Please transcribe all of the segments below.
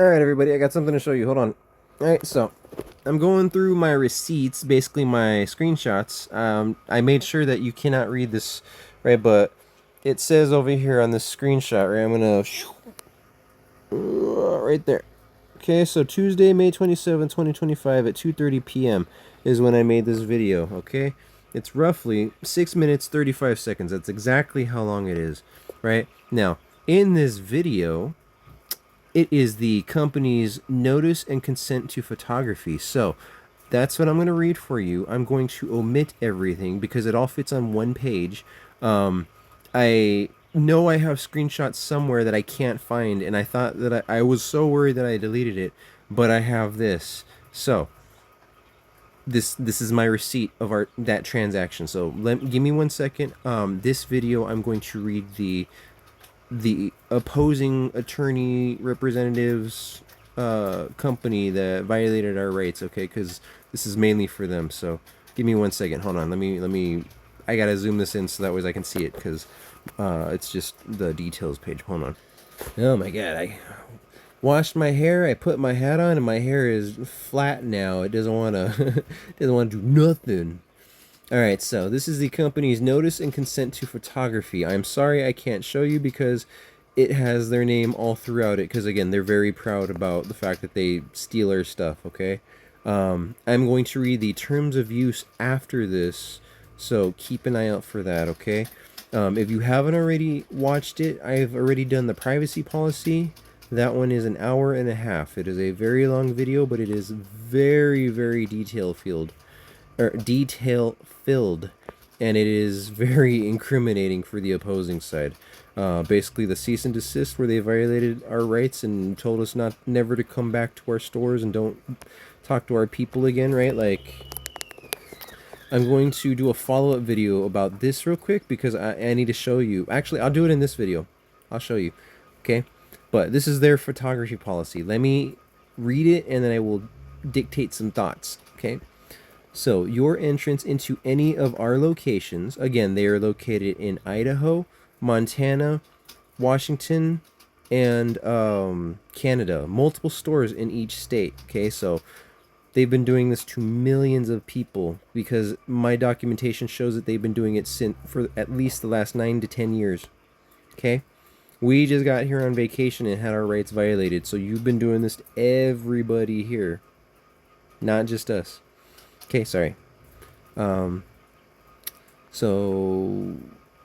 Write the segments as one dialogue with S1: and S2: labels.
S1: Alright, everybody, I got something to show you. Hold on. Alright, so I'm going through my receipts, basically my screenshots. I made sure that you cannot read this, right? But it says over here on this screenshot, right? I'm gonna right there. Okay, so Tuesday, May 27, 2025 at 2:30 p.m. is when I made this video, okay? It's roughly 6 minutes 35 seconds. That's exactly how long it is, right? Now, in this video, it is the company's notice and consent to photography. So that's what I'm going to read for you. I'm going to omit everything because it all fits on one page. I know I have screenshots somewhere that I can't find, and I thought that I was so worried that I deleted it, but I have this. So this is my receipt of that transaction. So give me 1 second. This video I'm going to read the opposing attorney representatives company that violated our rights, okay? Because this is mainly for them. So give me 1 second. Hold on. Let me. I gotta zoom this in so that way I can see it because it's just the details page. Hold on. Oh my god! I washed my hair. I put my hat on, and my hair is flat now. It doesn't wanna. Doesn't want to do nothing. All right, so this is the company's notice and consent to photography. I'm sorry I can't show you because it has their name all throughout it because again, they're very proud about the fact that they steal our stuff, okay? I'm going to read the terms of use after this, so keep an eye out for that, okay? If you haven't already watched it, I've already done the privacy policy. That one is an hour and a half. It is a very long video, but it is very, very detail filled, and it is very incriminating for the opposing side. Basically, the cease and desist where they violated our rights and told us never to come back to our stores and don't talk to our people again, right? Like, I'm going to do a follow-up video about this real quick because I need to show you. Actually, I'll do it in this video. I'll show you. Okay? But this is their photography policy. Let me read it and then I will dictate some thoughts. Okay? So, your entrance into any of our locations, again, they are located in Idaho, Montana, Washington, and Canada. Multiple stores in each state. Okay, so they've been doing this to millions of people because my documentation shows that they've been doing it for at least the last 9 to 10 years. Okay? We just got here on vacation and had our rights violated, so you've been doing this to everybody here, not just us. Okay, sorry. Um, so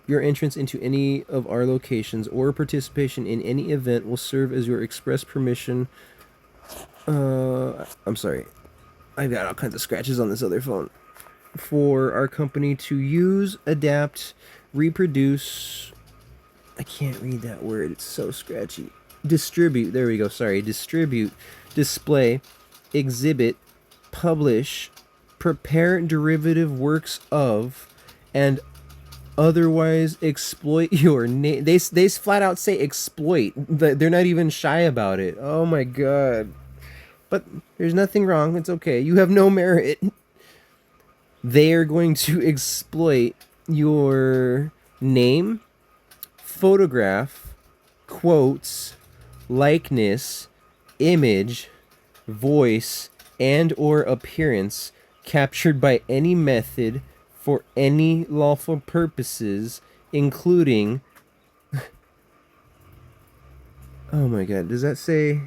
S1: your entrance into any of our locations or participation in any event will serve as your express permission. I'm sorry. I've got all kinds of scratches on this other phone. For our company to use, adapt, reproduce. I can't read that word. It's so scratchy. Distribute. There we go. Sorry. Distribute, display, exhibit, publish, prepare derivative works of, and otherwise exploit your name. They flat out say exploit. They're not even shy about it. Oh my god. But there's nothing wrong. It's okay. You have no merit. They are going to exploit your name, photograph, quotes, likeness, image, voice, and or appearance captured by any method for any lawful purposes, including. Oh my god, does that say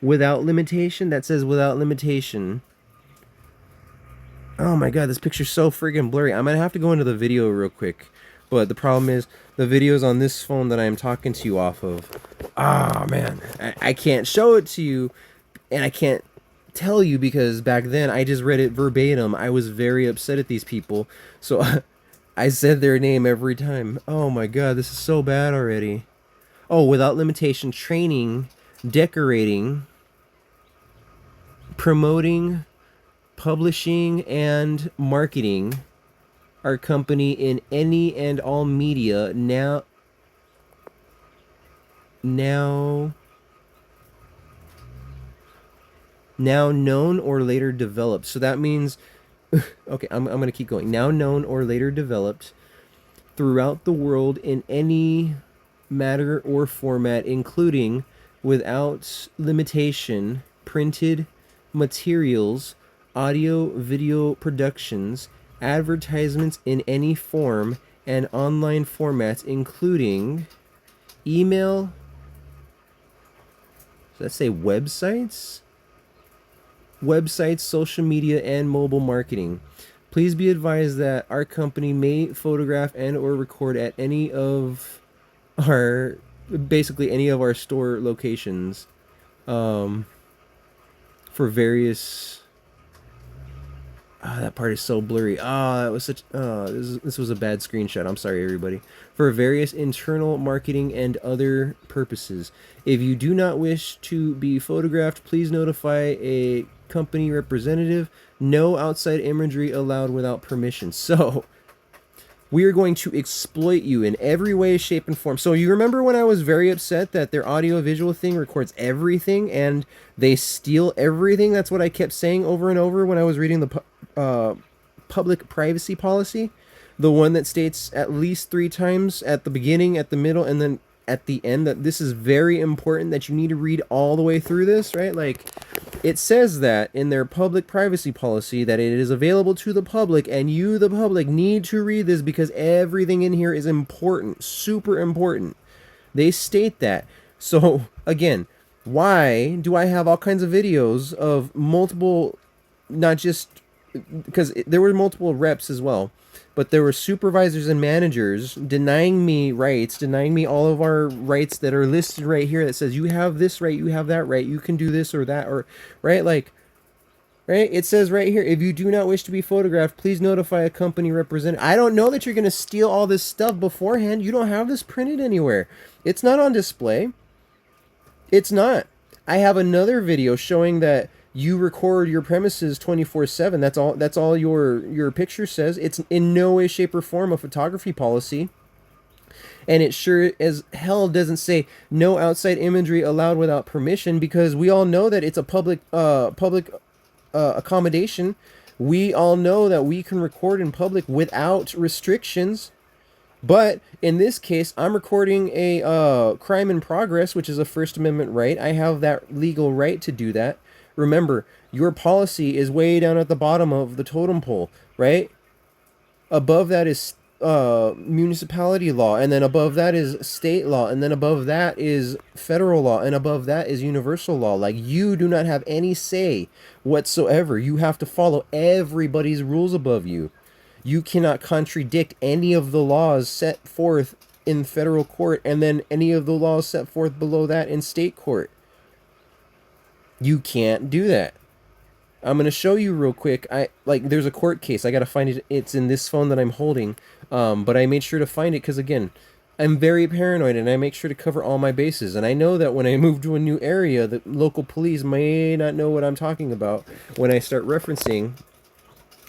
S1: without limitation? That says without limitation. Oh my god, this picture's so friggin' blurry. I'm gonna have to go into the video real quick. But the problem is, the video's on this phone that I'm talking to you off of. Ah, man. I can't show it to you, and I can't tell you because back then I just read it verbatim. I was very upset at these people. So I said their name every time. Oh my god, this is so bad already. Oh, without limitation, training, decorating, promoting, publishing, and marketing our company in any and all media now now known or later developed. So that means okay, I'm going to keep going. Now known or later developed throughout the world in any matter or format, including without limitation, printed materials, audio, video productions, advertisements in any form, and online formats, including email, let's say websites, social media, and mobile marketing. Please be advised that our company may photograph and or record at any of our, basically any of our store locations, for various. That part is so blurry. That was such. This was a bad screenshot. I'm sorry, everybody. For various internal marketing and other purposes. If you do not wish to be photographed, please notify a company representative. No outside imagery allowed without permission. So, we are going to exploit you in every way, shape, and form. So you remember when I was very upset that their audio-visual thing records everything and they steal everything? That's what I kept saying over and over when I was reading the public privacy policy. The one that states at least 3 times at the beginning, at the middle, and then at the end that this is very important, that you need to read all the way through this, right? Like, it says that in their public privacy policy that it is available to the public, and you, the public, need to read this because everything in here is important, super important. They state that. So, again, why do I have all kinds of videos of multiple, not just, because there were multiple reps as well, but there were supervisors and managers denying me rights, denying me all of our rights that are listed right here that says you have this right, you have that right, you can do this or that, or, right? Like, right? It says right here, if you do not wish to be photographed, please notify a company representative. I don't know that you're going to steal all this stuff beforehand. You don't have this printed anywhere. It's not on display. It's not. I have another video showing that you record your premises 24/7. That's all your picture says. It's in no way, shape, or form a photography policy. And it sure as hell doesn't say no outside imagery allowed without permission, because we all know that it's a public accommodation. We all know that we can record in public without restrictions. But in this case, I'm recording a crime in progress, which is a First Amendment right. I have that legal right to do that. Remember, your policy is way down at the bottom of the totem pole, right? Above that is municipality law, and then above that is state law, and then above that is federal law, and above that is universal law. Like, you do not have any say whatsoever. You have to follow everybody's rules above you. You cannot contradict any of the laws set forth in federal court and then any of the laws set forth below that in state court. You can't do that. I'm going to show you real quick. There's a court case. I got to find it. It's in this phone that I'm holding. But I made sure to find it because, again, I'm very paranoid and I make sure to cover all my bases. And I know that when I move to a new area, the local police may not know what I'm talking about when I start referencing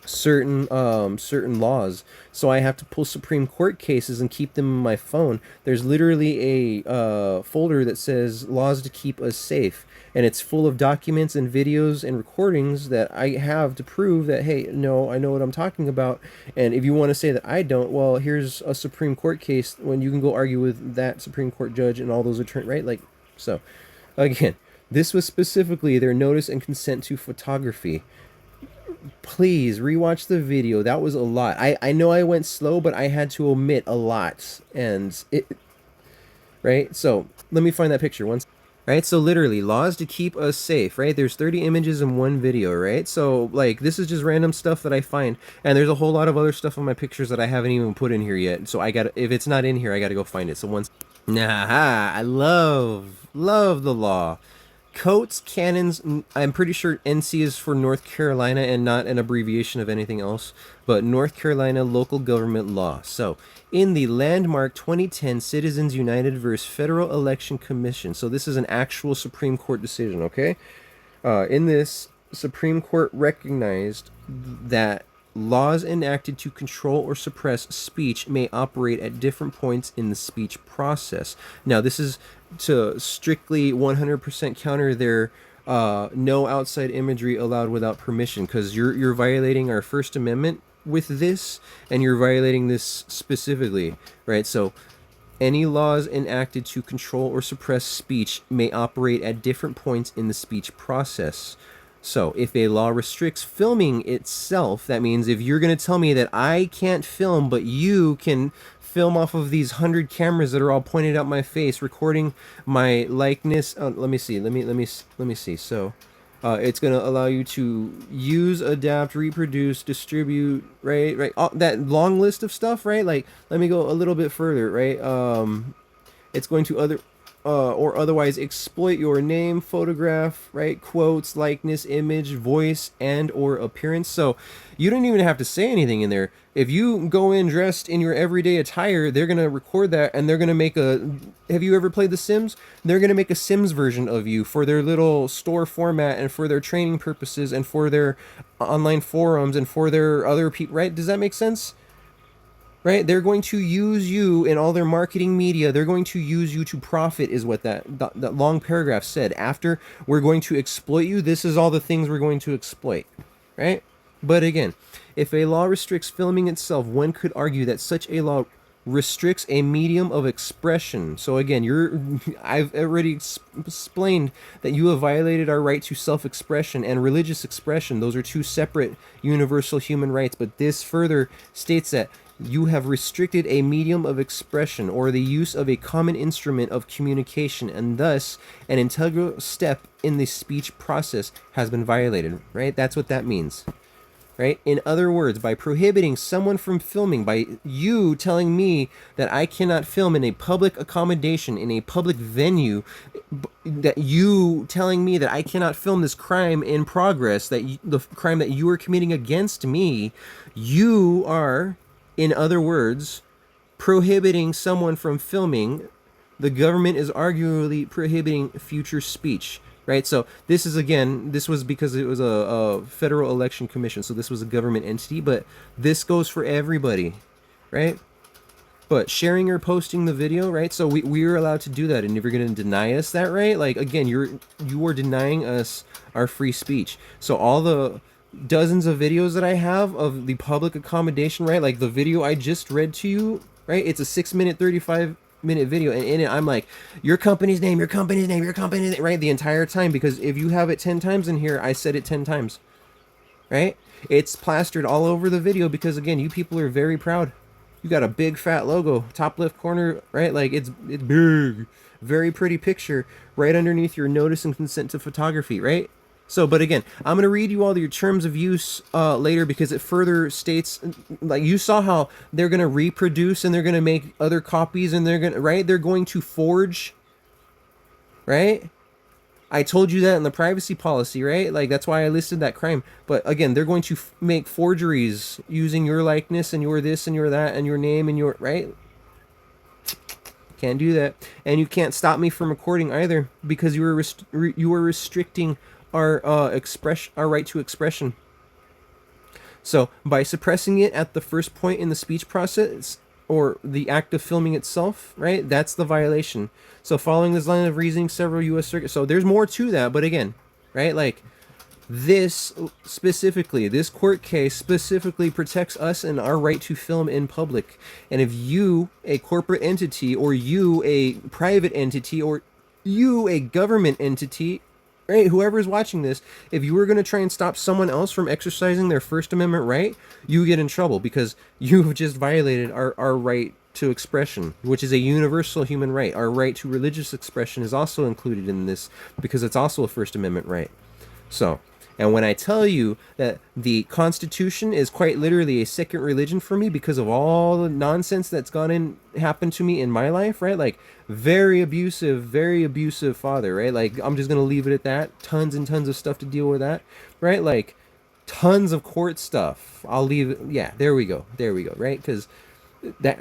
S1: certain laws. So I have to pull Supreme Court cases and keep them in my phone. There's literally a folder that says laws to keep us safe, and it's full of documents and videos and recordings that I have to prove that, hey, no, I know what I'm talking about. And if you want to say that I don't, well, here's a Supreme Court case when you can go argue with that Supreme Court judge and all those attorneys, right? Like, so again, this was specifically their notice and consent to photography. Please rewatch the video. That was a lot. I know I went slow, but I had to omit a lot. And it, right? So let me find that picture once. Right? So literally, laws to keep us safe, right? There's 30 images in one video, right? So, like, this is just random stuff that I find. And there's a whole lot of other stuff on my pictures that I haven't even put in here yet. So if it's not in here, I gotta go find it. So once, I love the law. Coats, canons, I'm pretty sure NC is for North Carolina and not an abbreviation of anything else, but North Carolina local government law. So, in the landmark 2010 Citizens United versus Federal Election Commission, so this is an actual Supreme Court decision, okay? In this, Supreme Court recognized that laws enacted to control or suppress speech may operate at different points in the speech process. Now, this is to strictly 100% counter their no outside imagery allowed without permission, because you're violating our First Amendment with this, and you're violating this specifically, right? So Any laws enacted to control or suppress speech may operate at different points in the speech process. So, if a law restricts filming itself, that means if you're going to tell me that I can't film, but you can film off of these 100 cameras that are all pointed at my face, recording my likeness. Let me see. Let me see. So, it's going to allow you to use, adapt, reproduce, distribute, right? All, that long list of stuff, right? Like, let me go a little bit further, right? It's going to or otherwise exploit your name, photograph, right, quotes, likeness, image, voice, and or appearance. So you don't even have to say anything in there. If you go in dressed in your everyday attire, they're gonna record that and they're gonna make a. Have you ever played The Sims? They're gonna make a Sims version of you for their little store format and for their training purposes and for their online forums and for their other people. Right? Does that make sense? Right, they're going to use you in all their marketing media. They're going to use you to profit, is what that long paragraph said. After we're going to exploit you, this is all the things we're going to exploit, right? But again, if a law restricts filming itself, one could argue that such a law restricts a medium of expression. So again, I've already explained that you have violated our right to self-expression and religious expression. Those are two separate universal human rights, but this further states that you have restricted a medium of expression or the use of a common instrument of communication, and thus an integral step in the speech process has been violated, right? That's what that means, right? In other words, by prohibiting someone from filming, by you telling me that I cannot film in a public accommodation, in a public venue, that you telling me that I cannot film this crime in progress, that the crime that you are committing against me, you are, in other words, prohibiting someone from filming. The government is arguably prohibiting future speech, right? So this is, again, this was because it was a federal election commission, so this was a government entity, but this goes for everybody, right? But sharing or posting the video, right? So we are allowed to do that, and if you're going to deny us that right, like, again, you are denying us our free speech. So all the dozens of videos that I have of the public accommodation, right? Like the video I just read to you, right? It's a 6-minute, 35-minute video, and in it I'm like, your company's name, your company's name, your company's name, right? The entire time, because if you have it 10 times in here, I said it 10 times, right? It's plastered all over the video because, again, you people are very proud. You got a big fat logo, top left corner, right? Like it's big, very pretty picture right underneath your notice and consent to photography, right? So, but again, I'm going to read you all your terms of use later because it further states, like, you saw how they're going to reproduce and they're going to make other copies and they're going to, right? They're going to forge, right? I told you that in the privacy policy, right? Like, that's why I listed that crime. But again, they're going to make forgeries using your likeness and your this and your that and your name and your, right? Can't do that. And you can't stop me from recording either because you were restricting our our right to expression. So by suppressing it at the first point in the speech process or the act of filming itself, right? That's the violation. So following this line of reasoning, several U.S. circuits. So there's more to that, but again, right? Like this specifically, this court case specifically protects us and our right to film in public. And if you, a corporate entity, or you, a private entity, or you, a government entity, right, whoever is watching this, if you were going to try and stop someone else from exercising their First Amendment right, you get in trouble because you have just violated our right to expression, which is a universal human right. Our right to religious expression is also included in this because it's also a First Amendment right. So, and when I tell you that the Constitution is quite literally a second religion for me because of all the nonsense that's happened to me in my life, right? Like, very abusive father, right? Like, I'm just going to leave it at that. Tons and tons of stuff to deal with that, right? Like, tons of court stuff. I'll leave it. Yeah, there we go, right? Because that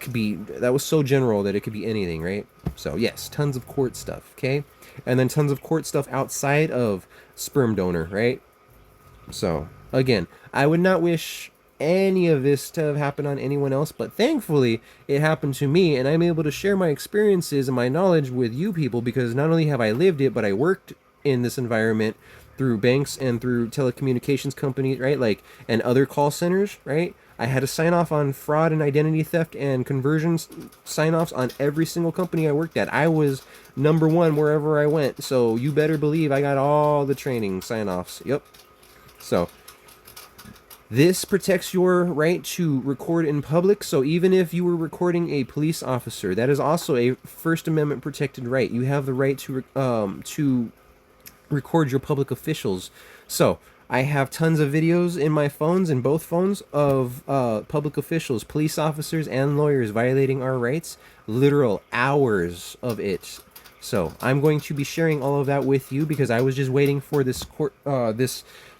S1: could be, that was so general that it could be anything, right? So yes, tons of court stuff, okay? And then tons of court stuff outside of sperm donor, right? So again, I would not wish any of this to have happened on anyone else, but thankfully it happened to me, and I'm able to share my experiences and my knowledge with you people because not only have I lived it, but I worked in this environment through banks and through telecommunications companies, right? Like, and other call centers, right? I had to sign off on fraud and identity theft and conversions sign offs on every single company I worked at. I was number one wherever I went. So you better believe I got all the training sign offs. Yep. So this protects your right to record in public. So even if you were recording a police officer, that is also a First Amendment protected right. You have the right to record your public officials. So I have tons of videos in my phones, in both phones, of public officials, police officers, and lawyers violating our rights. Literal hours of it. So I'm going to be sharing all of that with you because I was just waiting for this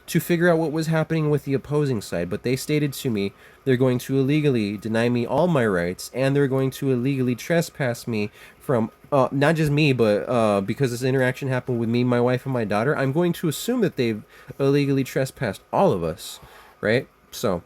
S1: to figure out what was happening with the opposing side. But they stated to me they're going to illegally deny me all my rights, and they're going to illegally trespass me from not just me, but because this interaction happened with me, my wife, and my daughter, I'm going to assume that they've illegally trespassed all of us, right? So,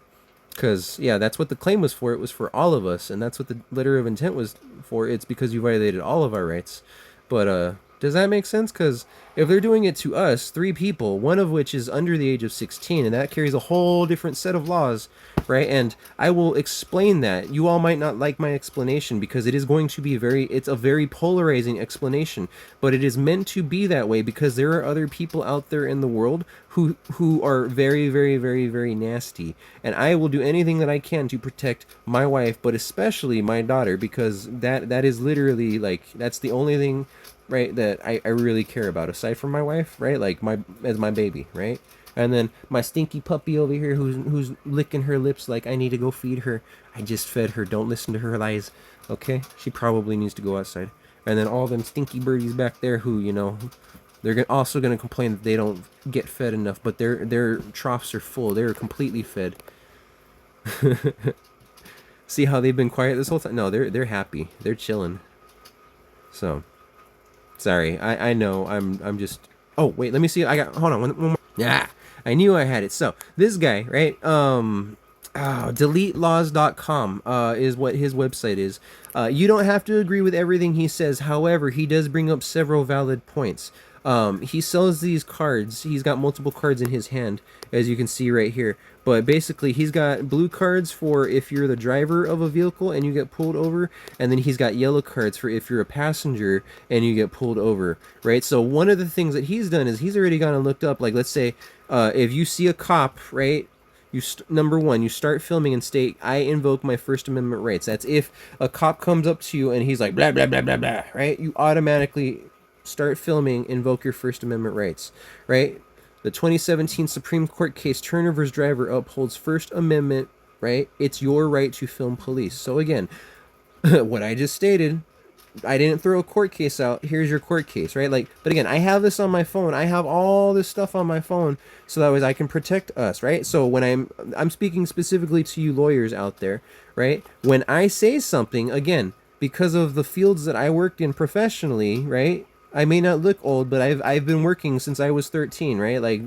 S1: because, yeah, that's what the claim was for. It was for all of us, and that's what the letter of intent was for. It's because you violated all of our rights. But, does that make sense? Because if they're doing it to us, 3 people, one of which is under the age of 16, and that carries a whole different set of laws, right? And I will explain that. You all might not like my explanation because it is going to be it's a very polarizing explanation, but it is meant to be that way because there are other people out there in the world who are very, very, very, very nasty. And I will do anything that I can to protect my wife, but especially my daughter, because that is literally, like, that's the only thing, right, that I really care about aside from my wife, right? Like as my baby, right? And then my stinky puppy over here who's licking her lips like I need to go feed her. I just fed her. Don't listen to her lies. Okay? She probably needs to go outside. And then all them stinky birdies back there who, you know, they're also going to complain that they don't get fed enough, but their troughs are full. They're completely fed. See how they've been quiet this whole time? No, they're happy. They're chilling. So, sorry. I know. I'm just. Oh wait, let me see. Hold on. One more. Yeah, I knew I had it. So this guy, right? DeleteLaws.com is what his website is. You don't have to agree with everything he says. However, he does bring up several valid points. He sells these cards. He's got multiple cards in his hand, as you can see right here. But basically, he's got blue cards for if you're the driver of a vehicle and you get pulled over, and then he's got yellow cards for if you're a passenger and you get pulled over, right? So one of the things that he's done is he's already gone and looked up, like, let's say, if you see a cop, right? Number one, you start filming and state, I invoke my First Amendment rights. That's if a cop comes up to you and he's like, blah, blah, blah, blah, blah, right? You automatically start filming, invoke your First Amendment rights, right? The 2017 Supreme Court case, Turner vs. Driver, upholds First Amendment, right? It's your right to film police. So again, what I just stated, I didn't throw a court case out. Here's your court case, right? Like, but again, I have this on my phone. I have all this stuff on my phone, so that way I can protect us, right? So when I'm speaking specifically to you lawyers out there, right? When I say something, again, because of the fields that I worked in professionally, right? I may not look old, but I've been working since I was 13, right? Like,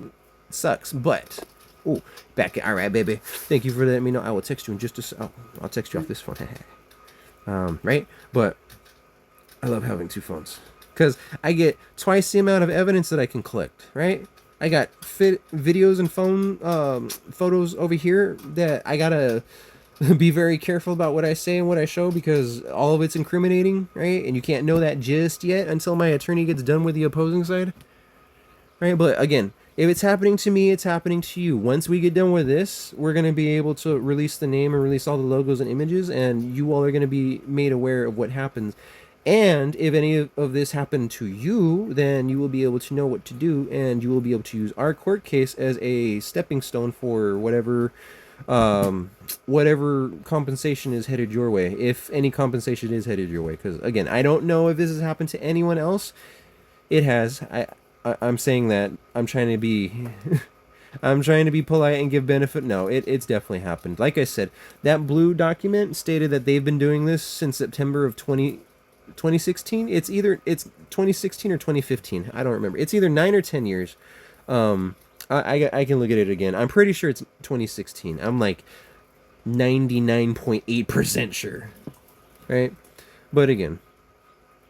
S1: sucks, but. Oh, back. All right, baby. Thank you for letting me know. I will text you in just a. Oh, I'll text you off this phone. Right? But I love having 2 phones because I get twice the amount of evidence that I can collect. Right? I got videos and phone photos over here that I gotta be very careful about what I say and what I show because all of it's incriminating, right? And you can't know that just yet until my attorney gets done with the opposing side, right? But again, if it's happening to me, it's happening to you. Once we get done with this, we're going to be able to release the name and release all the logos and images, and you all are going to be made aware of what happens. And if any of this happened to you, then you will be able to know what to do, and you will be able to use our court case as a stepping stone for whatever compensation is headed your way, if any compensation is headed your way. Because again, I don't know if this has happened to anyone else. It has. I'm saying that I'm trying to be I'm trying to be polite and give benefit. No, it's definitely happened. Like I said, that blue document stated that they've been doing this since September of 2016. It's 2016 or 2015. I don't remember. It's either 9 or 10 years. I can look at it again. I'm pretty sure it's 2016. I'm like 99.8% sure. Right? But again,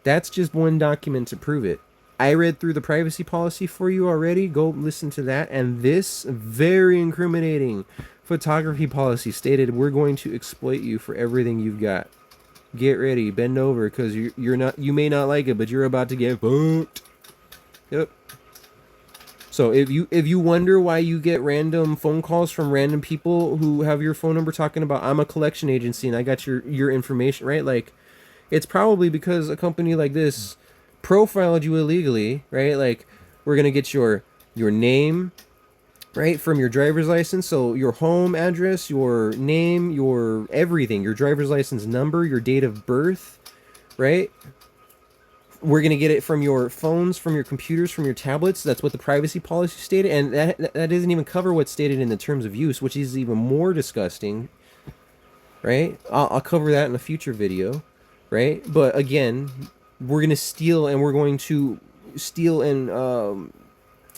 S1: that's just one document to prove it. I read through the privacy policy for you already. Go listen to that. And this, very incriminating. photography policy stated we're going to exploit you for everything you've got. Get ready, bend over, because you may not like it, but you're about to get fucked. Yep. So if you wonder why you get random phone calls from random people who have your phone number talking about, I'm a collection agency and I got your information, right? Like, it's probably because a company like this profiled you illegally, right? Like, we're gonna get your name, right, from your driver's license, so your home address, your name, your everything, your driver's license number, your date of birth, right? We're going to get it from your phones, from your computers, from your tablets. That's what the privacy policy stated. And that doesn't even cover what's stated in the terms of use, which is even more disgusting, right? I'll cover that in a future video, right? But again, we're going to steal, and we're going to steal, and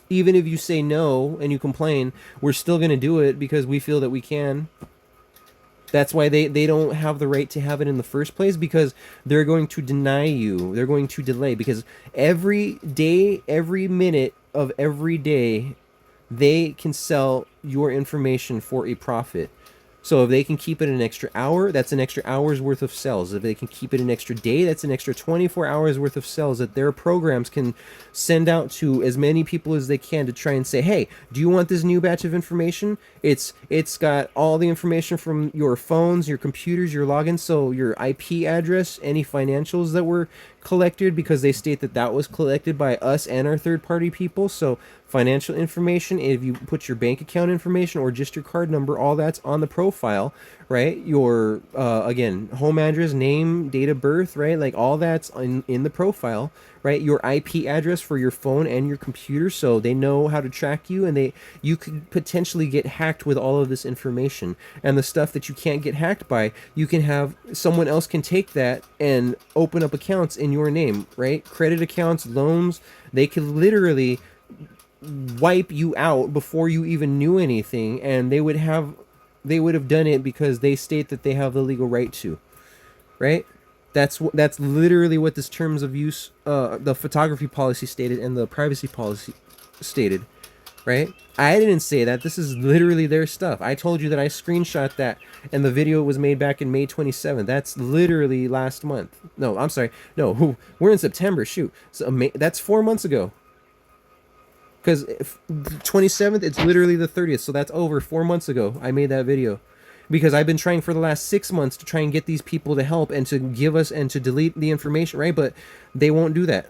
S1: even if you say no and you complain, we're still going to do it because we feel that we can. That's why they don't have the right to have it in the first place, because they're going to deny you. They're going to delay, because every day, every minute of every day, they can sell your information for a profit. So if they can keep it an extra hour, that's an extra hour's worth of sales. If they can keep it an extra day, that's an extra 24 hours worth of sales that their programs can send out to as many people as they can to try and say, hey, do you want this new batch of information? It's got all the information from your phones, your computers, your logins, so your IP address, any financials that were collected, because they state that that was collected by us and our third-party people. So financial information, if you put your bank account information or just your card number, all that's on the profile, right? Your again, home address, name, date of birth, right? Like, all that's in the profile, right? Your IP address for your phone and your computer, so they know how to track you, and you could potentially get hacked with all of this information. And the stuff that you can't get hacked by, you can have someone else can take that and open up accounts in your name, right? Credit accounts, loans, they could literally wipe you out before you even knew anything, and they would have done it because they state that they have the legal right to, right? That's literally what this terms of use, the photography policy stated and the privacy policy stated, right? I didn't say that. This is literally their stuff. I told you that I screenshot that, and the video was made back in May 27th. That's literally last month. No, I'm sorry. No, we're in September. Shoot. So that's 4 months ago. Because 27th, it's literally the 30th. So that's over 4 months ago. I made that video. Because I've been trying for the last 6 months to try and get these people to help and to give us and to delete the information, right? But they won't do that.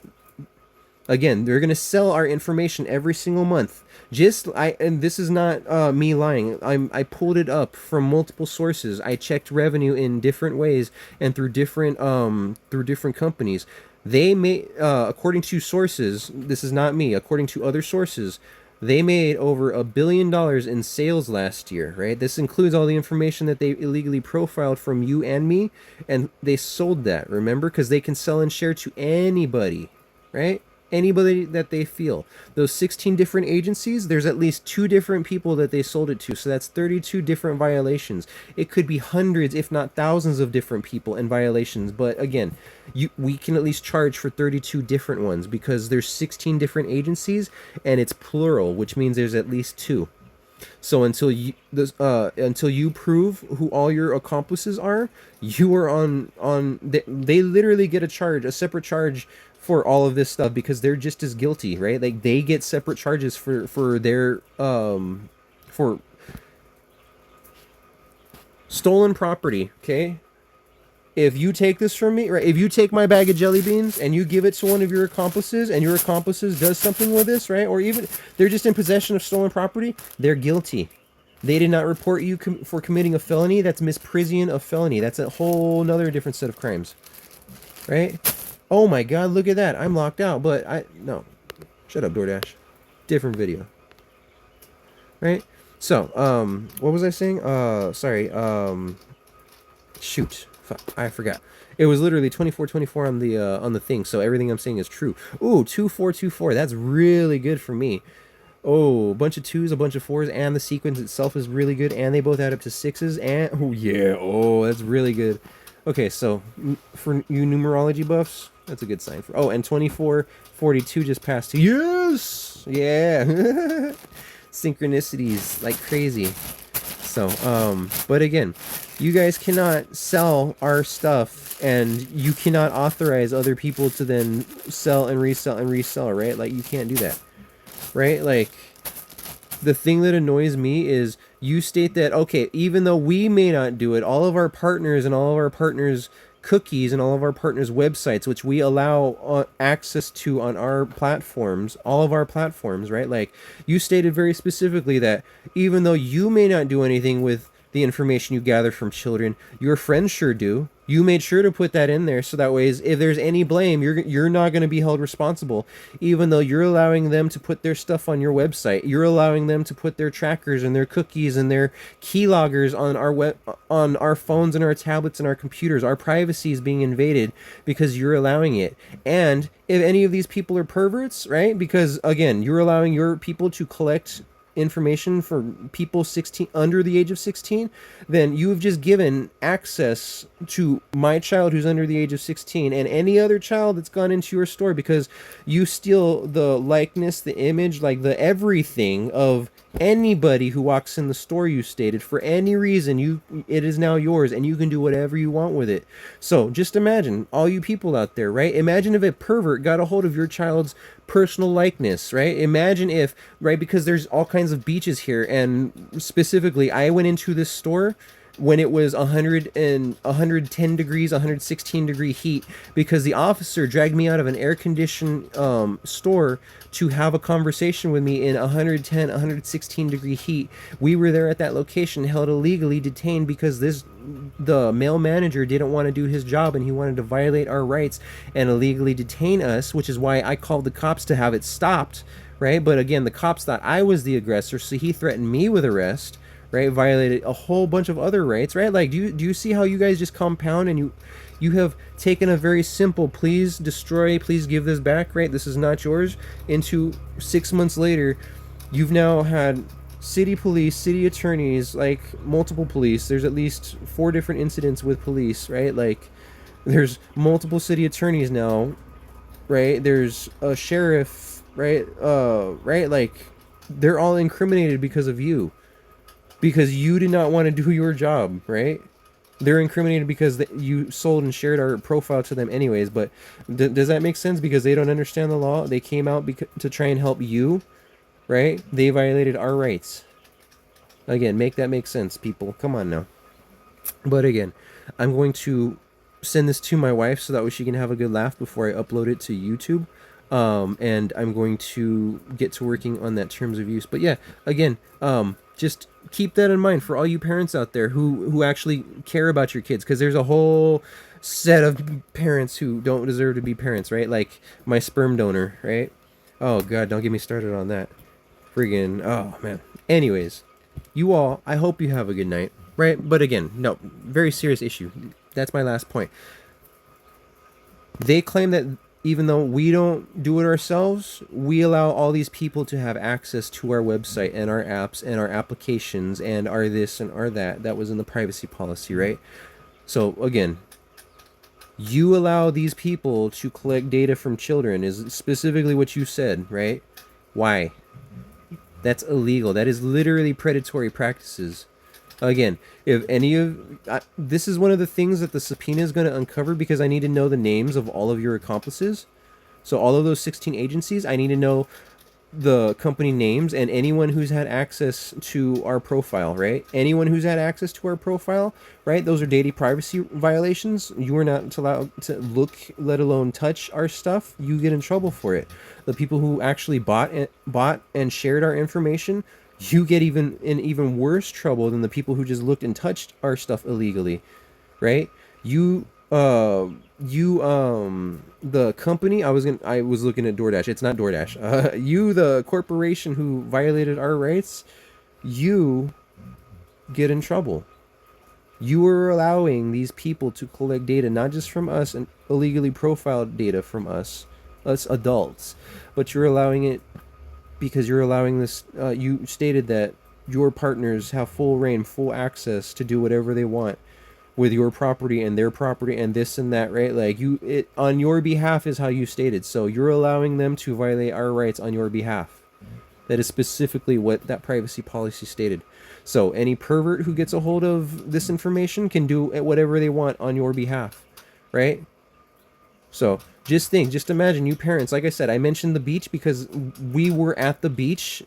S1: Again, they're going to sell our information every single month. And this is not me lying. I pulled it up from multiple sources. I checked revenue in different ways and through different companies. They made, according to sources, this is not me, according to other sources, they made over $1 billion in sales last year, right? This includes all the information that they illegally profiled from you and me, and they sold that, remember? Because they can sell and share to anybody, right? Anybody that they feel. Those 16 different agencies, there's at least 2 different people that they sold it to, so that's 32 different violations. It could be hundreds, if not thousands of different people and violations, but again, we can at least charge for 32 different ones because there's 16 different agencies, and it's plural, which means there's at least 2. So until you prove who all your accomplices are, you are on they literally get a separate charge for all of this stuff because they're just as guilty, right? Like, they get separate charges for their for stolen property, okay? If you take this from me, right? If you take my bag of jelly beans and you give it to one of your accomplices, and your accomplices does something with this, right? Or even they're just in possession of stolen property, they're guilty. They did not report you for committing a felony. That's misprision of felony. That's a whole nother different set of crimes, right? Oh my God, look at that. I'm locked out, but no. Shut up, DoorDash. Different video. Right? So, what was I saying? Sorry, shoot. Fuck, I forgot. It was literally 2424 on the thing, so everything I'm saying is true. Ooh, 2424. That's really good for me. Oh, a bunch of 2s, a bunch of 4s, and the sequence itself is really good, and they both add up to 6s, and oh yeah, oh, that's really good. Okay, so for you numerology buffs, that's a good sign. And 2442 just passed. Yes! Yeah! Synchronicities like crazy. So, but again, you guys cannot sell our stuff, and you cannot authorize other people to then sell and resell, right? Like, you can't do that, right? Like, the thing that annoys me is you state that, okay, even though we may not do it, all of our partners and all of our partners' cookies and all of our partners' websites, which we allow access to on our platforms, all of our platforms, right? Like, you stated very specifically that even though you may not do anything with the information you gather from children, your friends sure do. You made sure to put that in there so that way, if there's any blame, you're not going to be held responsible, even though you're allowing them to put their stuff on your website. You're allowing them to put their trackers and their cookies and their keyloggers on on our phones and our tablets and our computers. Our privacy is being invaded because you're allowing it. And if any of these people are perverts, right? Because again, you're allowing your people to collect information for people 16 under the age of 16, then you have just given access to my child who's under the age of 16 and any other child that's gone into your store, because you steal the likeness, the image, like the everything of anybody who walks in the store. You stated for any reason it is now yours, and you can do whatever you want with it. So just imagine, all you people out there, right? Imagine if a pervert got a hold of your child's personal likeness, right? Imagine if, right, because there's all kinds of beaches here, and specifically I went into this store when it was 110 degrees, 116 degree heat, because the officer dragged me out of an air conditioned store to have a conversation with me in 110, 116 degree heat. We were there at that location, held illegally, detained because the male manager didn't want to do his job, and he wanted to violate our rights and illegally detain us, which is why I called the cops to have it stopped, right? But again, the cops thought I was the aggressor, so he threatened me with arrest, right? Violated a whole bunch of other rights, right? Like, do you see how you guys just compound, and you have taken a very simple please destroy, please give this back, right? This is not yours, into 6 months later, you've now had city police, city attorneys, like multiple police. There's at least 4 different incidents with police, right? Like, there's multiple city attorneys now, right? There's a sheriff, right? Right? Like, they're all incriminated because of you. Because you did not want to do your job, right? They're incriminated because you sold and shared our profile to them anyways, but does that make sense? Because they don't understand the law. They came out to try and help you, right? They violated our rights. Again, make that make sense, people. Come on now. But again, I'm going to send this to my wife so that way she can have a good laugh before I upload it to YouTube. And I'm going to get to working on that terms of use. But yeah, again, just keep that in mind for all you parents out there who actually care about your kids, because there's a whole set of parents who don't deserve to be parents, right? Like my sperm donor, right? Oh god, don't get me started on that. Friggin', oh man. Anyways, you all, I hope you have a good night, right? But again, no, very serious issue. That's my last point. They claim that even though we don't do it ourselves, we allow all these people to have access to our website and our apps and our applications and our this and our that. That was in the privacy policy, right? So again, you allow these people to collect data from children, is specifically what you said, right? Why? That's illegal. That is literally predatory practices. Again, if any of this is one of the things that the subpoena is going to uncover, because I need to know the names of all of your accomplices. So all of those 16 agencies, I need to know the company names and anyone who's had access to our profile, right? Anyone who's had access to our profile, right? Those are data privacy violations. You are not allowed to look, let alone touch our stuff. You get in trouble for it. The people who actually bought and shared our information, you get in even worse trouble than the people who just looked and touched our stuff illegally, right? The company, I was looking at DoorDash. It's not DoorDash. You, the corporation who violated our rights, you get in trouble. You are allowing these people to collect data, not just from us, and illegally profiled data from us adults, but you're allowing it because you're allowing this. You stated that your partners have full reign, full access to do whatever they want with your property and their property and this and that, right? Like it on your behalf is how you stated. So you're allowing them to violate our rights on your behalf. That is specifically what that privacy policy stated. So any pervert who gets a hold of this information can do whatever they want on your behalf, right? So just imagine, you parents, like I said, I mentioned the beach because we were at the beach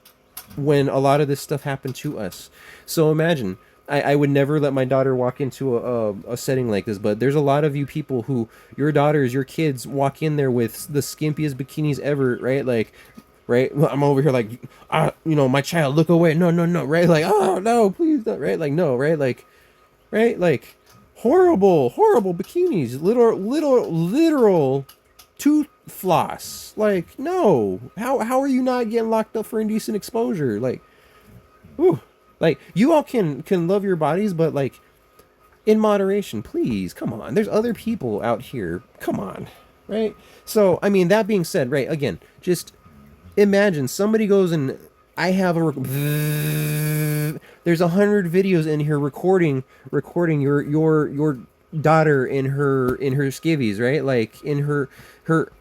S1: when a lot of this stuff happened to us. So imagine, I would never let my daughter walk into a setting like this, but there's a lot of you people who, your daughters, your kids walk in there with the skimpiest bikinis ever, right? Like, right? I'm over here like, my child, look away. No, no, no, right? Like, oh, no, please don't, right? Like, no, right? Like, right? Like, horrible, horrible bikinis. Literal tooth floss. Like, no. How are you not getting locked up for indecent exposure? Like, whew. Like, you all can love your bodies, but like in moderation, please. Come on. There's other people out here. Come on. Right? So, I mean, that being said, right, again, just imagine somebody goes and I have there's 100 videos in here recording your daughter in her skivvies, right? Like in her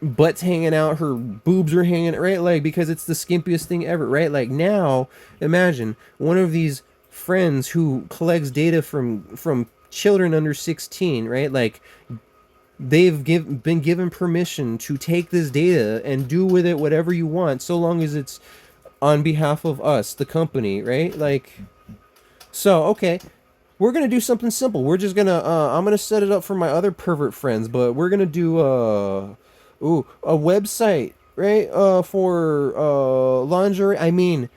S1: butt's hanging out, her boobs are hanging, right? Like, because it's the skimpiest thing ever, right? Like, now imagine one of these friends who collects data from children under 16, right? Like, been given permission to take this data and do with it whatever you want, so long as it's on behalf of us, the company, right? Like, so, okay, we're gonna do something simple. We're just gonna I'm gonna set it up for my other pervert friends, but we're gonna do a website, right? For lingerie. I mean,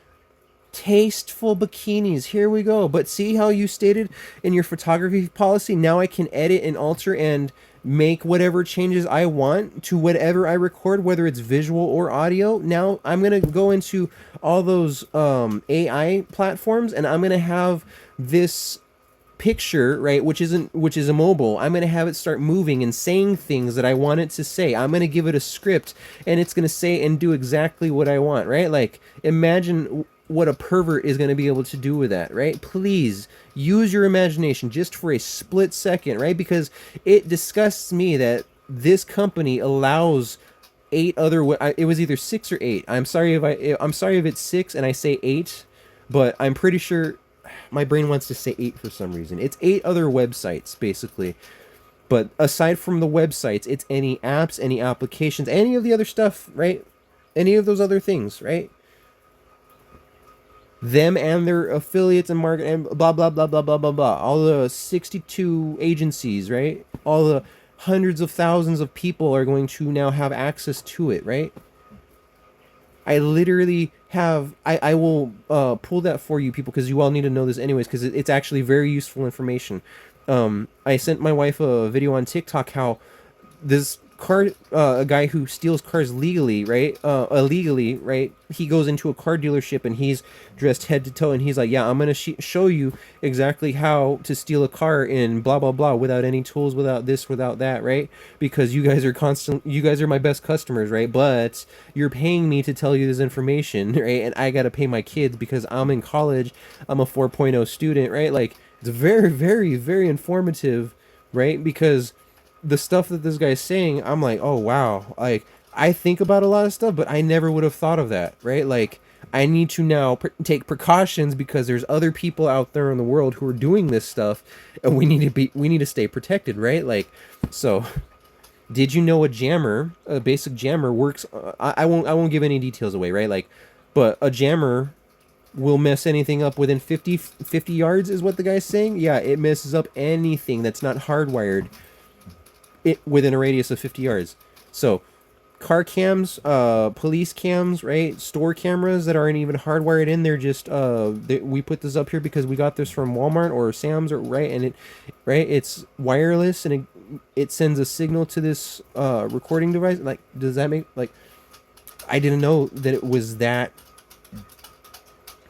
S1: tasteful bikinis. Here we go. But see how you stated in your photography policy, now I can edit and alter and make whatever changes I want to whatever I record, whether it's visual or audio. Now I'm going to go into all those AI platforms, and I'm going to have this picture, right, which is a mobile. I'm going to have it start moving and saying things that I want it to say. I'm going to give it a script, and it's going to say and do exactly what I want, right? Like, imagine what a pervert is going to be able to do with that, right? Please use your imagination just for a split second, right? Because it disgusts me that this company allows it was either 6 or 8. I'm sorry if it's 6 and I say 8, but I'm pretty sure my brain wants to say 8 for some reason. It's 8 other websites basically. But aside from the websites, it's any apps, any applications, any of the other stuff, right? Any of those other things, right? Them and their affiliates and market and blah blah blah blah blah blah blah. All the 62 agencies, right? All the hundreds of thousands of people are going to now have access to it, right? I literally have I will pull that for you people, because you all need to know this anyways, because it's actually very useful information. I sent my wife a video on TikTok how this a guy who steals cars legally, right? Illegally, right? He goes into a car dealership and he's dressed head to toe, and he's like, "Yeah, I'm gonna show you exactly how to steal a car in blah blah blah without any tools, without this, without that, right? Because you guys are my best customers, right? But you're paying me to tell you this information, right? And I gotta pay my kids because I'm in college. I'm a 4.0 student, right? Like, it's very, very, very informative, right? Because the stuff that this guy's saying, I'm like, oh wow, like, I think about a lot of stuff, but I never would have thought of that, right? Like, I need to now take precautions because there's other people out there in the world who are doing this stuff, and we need to stay protected, right? Like, so, did you know a basic jammer works? I won't give any details away, right? Like, but a jammer will mess anything up within 50 yards, is what the guy's saying. Yeah, it messes up anything that's not hardwired it within a radius of 50 yards. So, car cams, police cams, right? Store cameras that aren't even hardwired in. They're just we put this up here because we got this from Walmart or Sam's, or right, and it's wireless, and it sends a signal to this recording device. Like, does that make, like, I didn't know that it was that,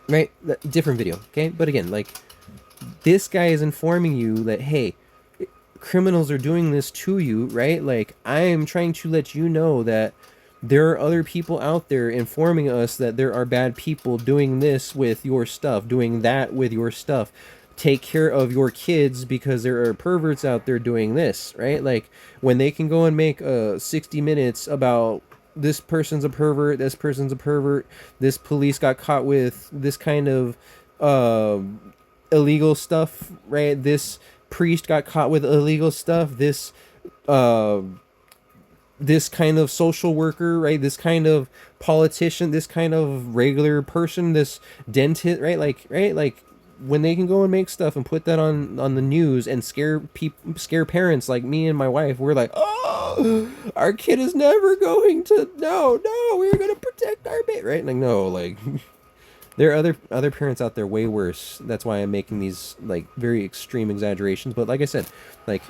S1: right? Different video, okay? But again, like, this guy is informing you that, hey, criminals are doing this to you, right? Like, I am trying to let you know that there are other people out there informing us that there are bad people doing this with your stuff, doing that with your stuff. Take care of your kids because there are perverts out there doing this, right? Like, when they can go and make 60 minutes about this person's a pervert, this person's a pervert, this police got caught with this kind of uh, illegal stuff, right? This priest got caught with illegal stuff. Uh, this kind of social worker, right? This kind of politician, this kind of regular person, this dentist, right? Like when they can go and make stuff and put that on the news and scare people, scare parents like me and my wife, we're like, oh, our kid is never going to. No, we're gonna protect our baby, right? Like no, like. There are other parents out there way worse. That's why I'm making these like very extreme exaggerations. But like I said, like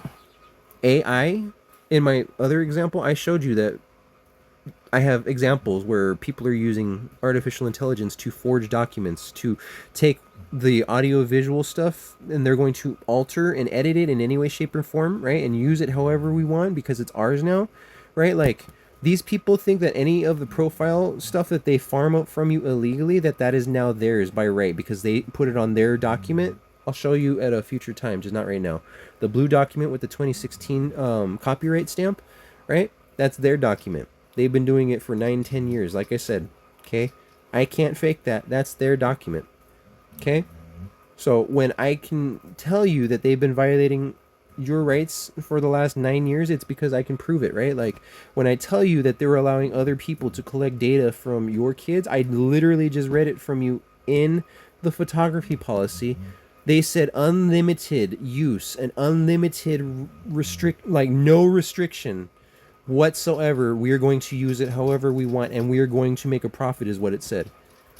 S1: AI, in my other example, I showed you that I have examples where people are using artificial intelligence to forge documents, to take the audio visual stuff, and they're going to alter and edit it in any way, shape, or form, right? And use it however we want because it's ours now, right? Like these people think that any of the profile stuff that they farm up from you illegally, that is now theirs by right because they put it on their document. I'll show you at a future time, just not right now. The blue document with the 2016 copyright stamp, right? That's their document. They've been doing it for 9-10 years, like I said. Okay? I can't fake that. That's their document. Okay? So when I can tell you that they've been violating your rights for the last 9 years, it's because I can prove it, right? Like when I tell you that they're allowing other people to collect data from your kids, I literally just read it from you in the photography policy. They said unlimited use and unlimited like no restriction whatsoever. We are going to use it however we want, and we are going to make a profit, is what it said.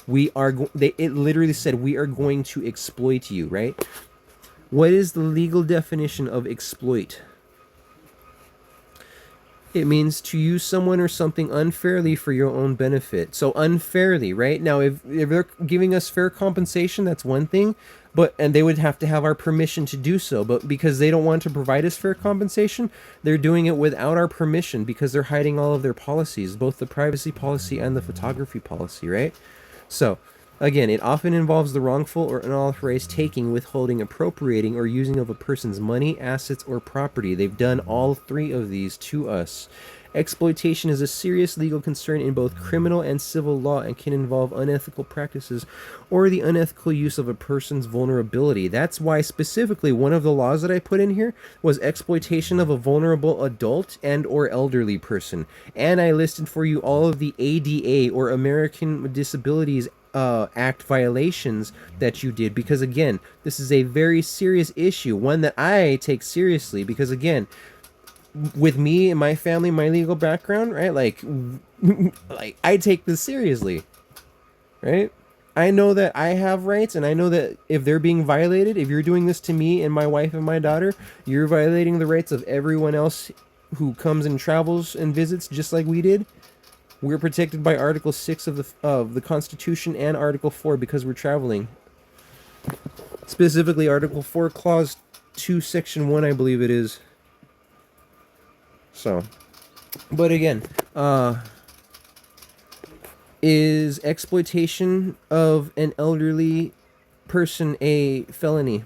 S1: It literally said we are going to exploit you, right? What is the legal definition of exploit? It means to use someone or something unfairly for your own benefit. So unfairly, right? Now, if they're giving us fair compensation, that's one thing, and they would have to have our permission to do so. But because they don't want to provide us fair compensation, they're doing it without our permission because they're hiding all of their policies, both the privacy policy and the photography policy, right? So, again, it often involves the wrongful or unauthorized taking, withholding, appropriating, or using of a person's money, assets, or property. They've done all three of these to us. Exploitation is a serious legal concern in both criminal and civil law and can involve unethical practices or the unethical use of a person's vulnerability. That's why specifically one of the laws that I put in here was exploitation of a vulnerable adult and or elderly person. And I listed for you all of the ADA or American Disabilities Act violations that you did, because again, this is a very serious issue, one that I take seriously, because again, with me and my family, my legal background, right, like I take this seriously, right? I know that I have rights, and I know that if they're being violated, if you're doing this to me and my wife and my daughter, you're violating the rights of everyone else who comes and travels and visits just like we did. We're protected by Article 6 of the Constitution and Article 4 because we're traveling. Specifically, Article 4, Clause 2, Section 1, I believe it is. So, but again, is exploitation of an elderly person a felony?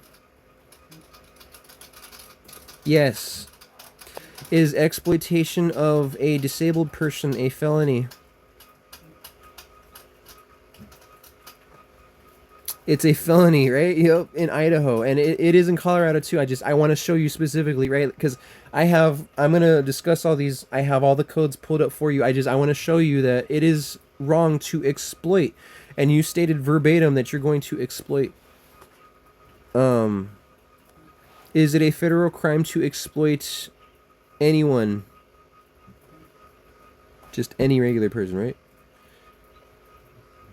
S1: Yes. Is exploitation of a disabled person a felony? It's a felony, right? Yep, in Idaho, and it is in Colorado too. I want to show you specifically, right? Because I'm gonna discuss all these. I have all the codes pulled up for you. I want to show you that it is wrong to exploit, and you stated verbatim that you're going to exploit. Is it a federal crime to exploit anyone? Just any regular person, right?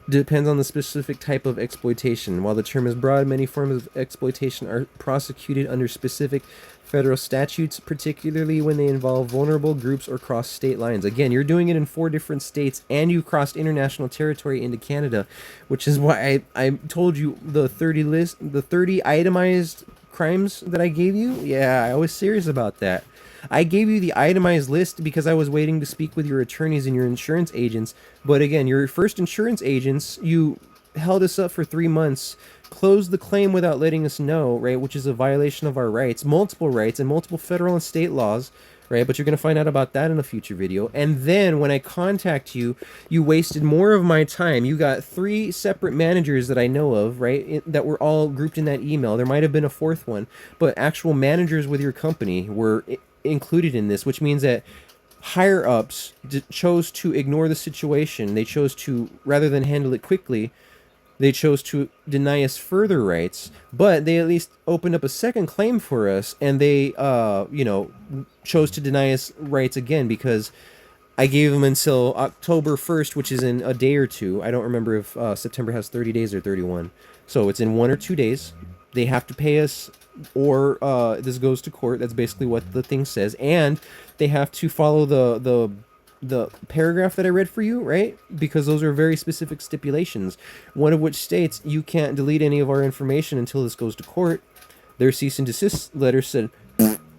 S1: Depends on the specific type of exploitation. While the term is broad, many forms of exploitation are prosecuted under specific federal statutes, particularly when they involve vulnerable groups or cross state lines. Again, you're doing it in 4 different states, and you crossed international territory into Canada, which is why I told you the 30 itemized crimes that I gave you. Yeah, I was serious about that. I gave you the itemized list because I was waiting to speak with your attorneys and your insurance agents. But again, your first insurance agents, you held us up for 3 months, closed the claim without letting us know, right? Which is a violation of our rights, multiple rights, and multiple federal and state laws, right? But you're going to find out about that in a future video. And then when I contact you, you wasted more of my time. You got 3 separate managers that I know of, right, that were all grouped in that email. There might have been a 4th one, but actual managers with your company were included in this, which means that higher ups chose to ignore the situation. They chose to, rather than handle it quickly, they chose to deny us further rights, but they at least opened up a second claim for us, and they, you know, chose to deny us rights again because I gave them until October 1st, which is in a day or two. I don't remember if September has 30 days or 31. So it's in 1 or 2 days. They have to pay us, or this goes to court. That's basically what the thing says. And they have to follow the paragraph that I read for you, right? Because those are very specific stipulations. One of which states you can't delete any of our information until this goes to court. Their cease and desist letter said,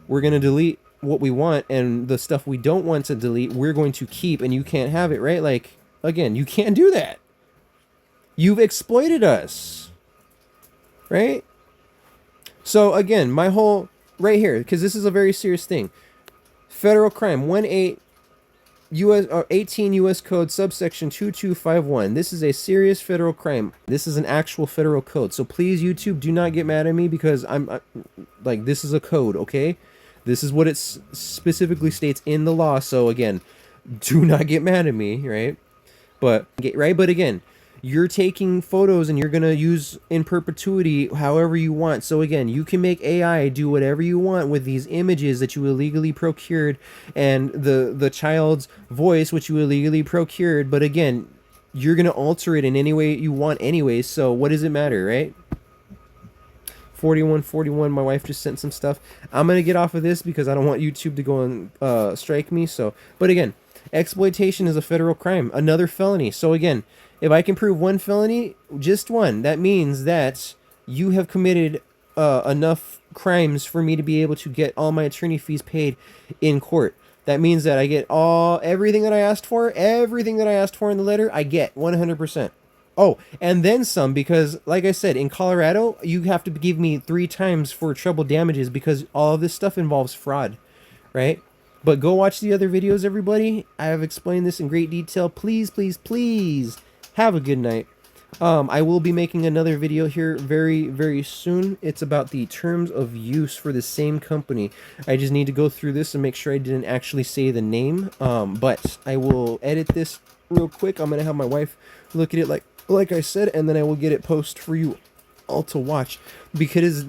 S1: we're going to delete what we want, and the stuff we don't want to delete, we're going to keep, and you can't have it, right? Like, again, you can't do that. You've exploited us, right? So, again, my whole, right here, because this is a very serious thing. Federal crime, 18 U.S. Code, subsection 2251. This is a serious federal crime. This is an actual federal code. So please, YouTube, do not get mad at me because like, this is a code, okay? This is what it specifically states in the law. So again, do not get mad at me, right? But again, you're taking photos and you're going to use in perpetuity however you want. So again, you can make AI do whatever you want with these images that you illegally procured and the child's voice, which you illegally procured. But again, you're going to alter it in any way you want anyway. So what does it matter, right? 4141, my wife just sent some stuff. I'm going to get off of this because I don't want YouTube to go and strike me. So, but again, exploitation is a federal crime, another felony. So again, if I can prove 1 felony, just 1, that means that you have committed enough crimes for me to be able to get all my attorney fees paid in court. That means that I get everything that I asked for, everything that I asked for in the letter, I get 100%. Oh, and then some, because like I said, in Colorado, you have to give me 3 times for treble damages because all of this stuff involves fraud, right? But go watch the other videos, everybody. I have explained this in great detail. Please, please, please have a good night. I will be making another video here very, very soon. It's about the terms of use for the same company. I just need to go through this and make sure I didn't actually say the name. But I will edit this real quick. I'm going to have my wife look at it like I said, and then I will get it posted for you all to watch. Because,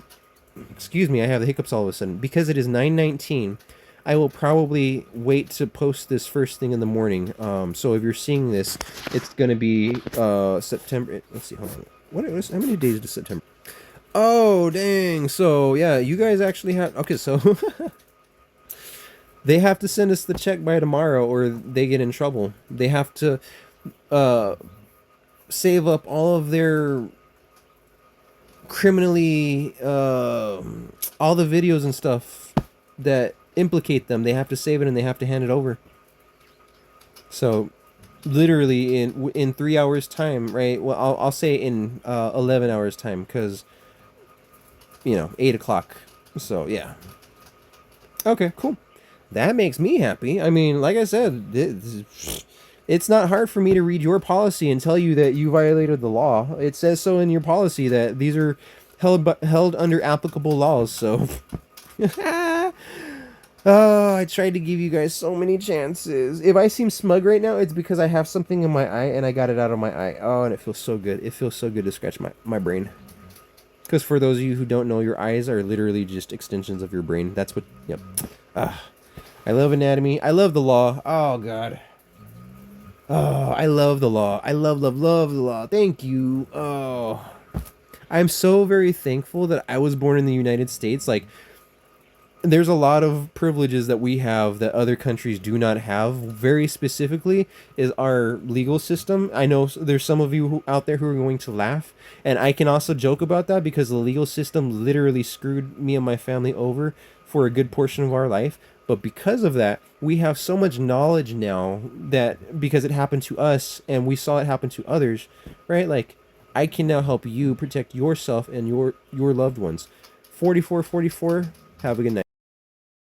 S1: excuse me, I have the hiccups all of a sudden. Because it is 9:19, I will probably wait to post this first thing in the morning. So if you're seeing this, it's going to be September. Let's see, hold on. How many days is September? Oh, dang. So, yeah, you guys actually have... Okay, so... they have to send us the check by tomorrow or they get in trouble. They have to save up all of their criminally... all the videos and stuff that implicate them. They have to save it and they have to hand it over. So literally in 3 hours time, right? Well, I'll say in 11 hours time, because 8 o'clock. So yeah. Okay, cool. That makes me happy. I mean, like I said, it's not hard for me to read your policy and tell you that you violated the law. It says so in your policy that these are held under applicable laws. So oh, I tried to give you guys so many chances. If I seem smug right now, it's because I have something in my eye and I got it out of my eye. Oh, and it feels so good. It feels so good to scratch my brain. Because for those of you who don't know, your eyes are literally just extensions of your brain. That's what, yep. I love anatomy. I love the law. Oh, God. Oh, I love the law. I love the law. Thank you. Oh. I'm so very thankful that I was born in the United States. Like, there's a lot of privileges that we have that other countries do not have. Very specifically is our legal system. I know there's some of you out there who are going to laugh, and I can also joke about that because the legal system literally screwed me and my family over for a good portion of our life. But because of that, we have so much knowledge now that because it happened to us and we saw it happen to others, right? Like, I can now help you protect yourself and your loved ones. 4444, have a good night.